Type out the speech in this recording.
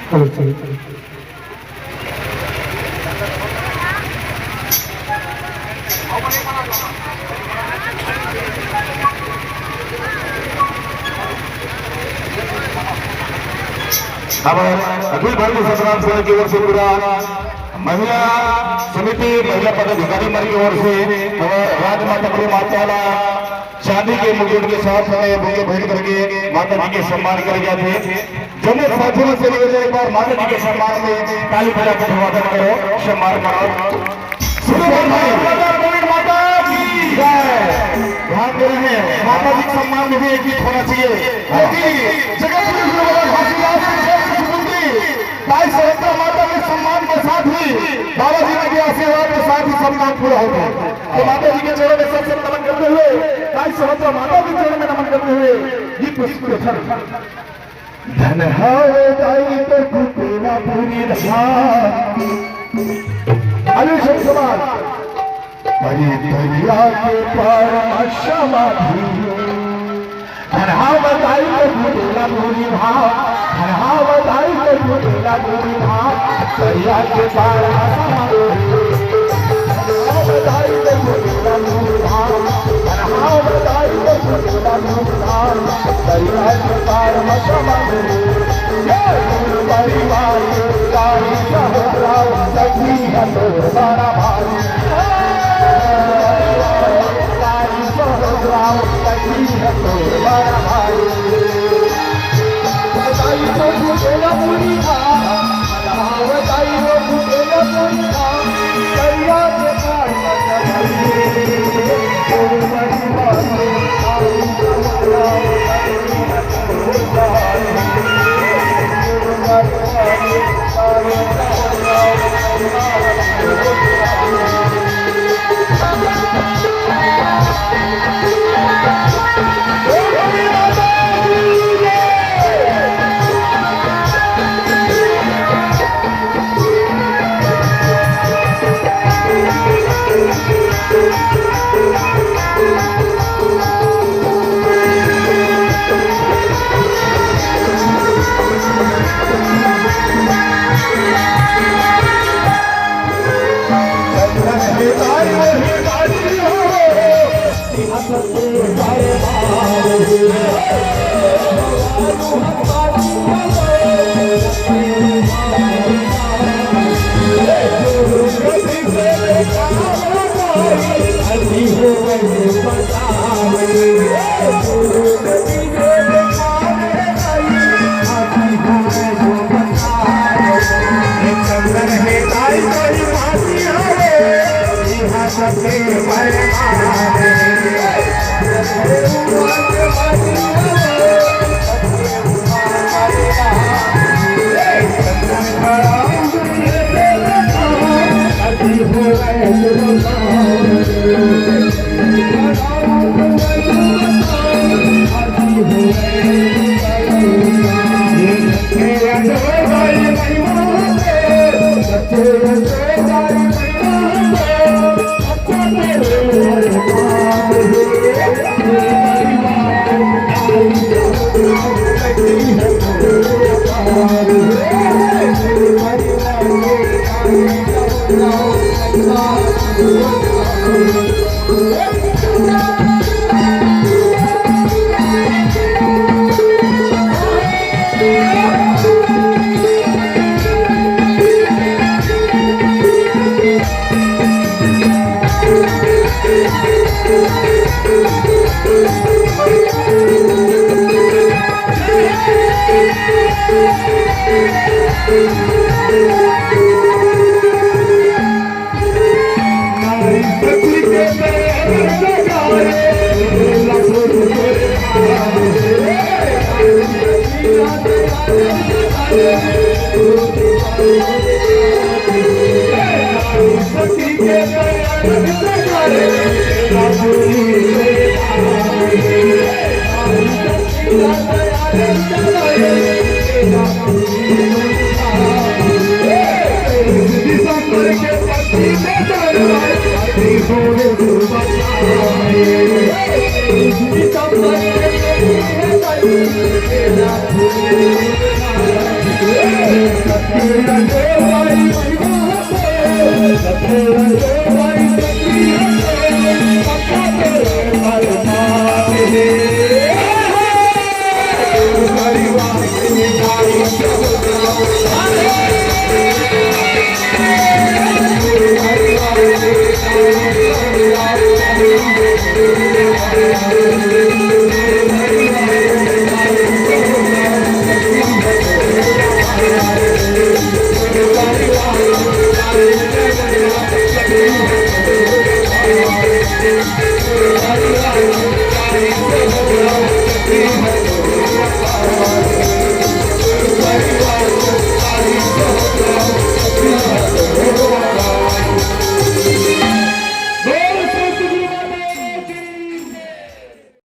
अखिल भारतीय संग्राम सेना की ओर से पूरा महिला समिति महिला पदाधिकारी मंच की ओर से राजमाता बड़ी माता चांदी के मुकुट के साथ हमें बुके भेंट करके माता जी के सम्मान करे जाते थे। जब साथियों से निवेदन एक बार माता जी के सम्मान में ताली बजा कर अभिवादन करो, सम्मान करो। माता की जय। ध्यान दे रहे हैं माता जी के सम्मान में भी एक गीत होना चाहिए। जगत ताई सहस्त्र माता के सम्मान के साथ ही बाबा जी के आशीर्वाद के साथ ही सब काम पूरा होता है। तो माता जी के चरणों में सबसे नमन करते हुए ताई सहस्त्र माता के चरणों में नमन करते हुए गीत प्रस्तुत है। धन है ताई तो कुपेला पूरी धाम अरे शब्दवान बड़ी दरिया के पार समाधि धनहा बताई तो कुपेला पूरी धाम धनहा बताई तो कुपेला पूरी धाम दरिया के पार धनहा बताई तो कुपेला पूरी धाम धनहा बताई तो कुपेला पूरी धाम दरिया के पार समाधि परिवार गाड़ी सहोदरा सखी है तो बड़ा भाई गाड़ी सहोदरा सखी है तो बड़ा भाई बताई तो कुपेला पूरी धाम बताई तो कुपेला पूरी धाम दरिया के पार Thank you. Thank you.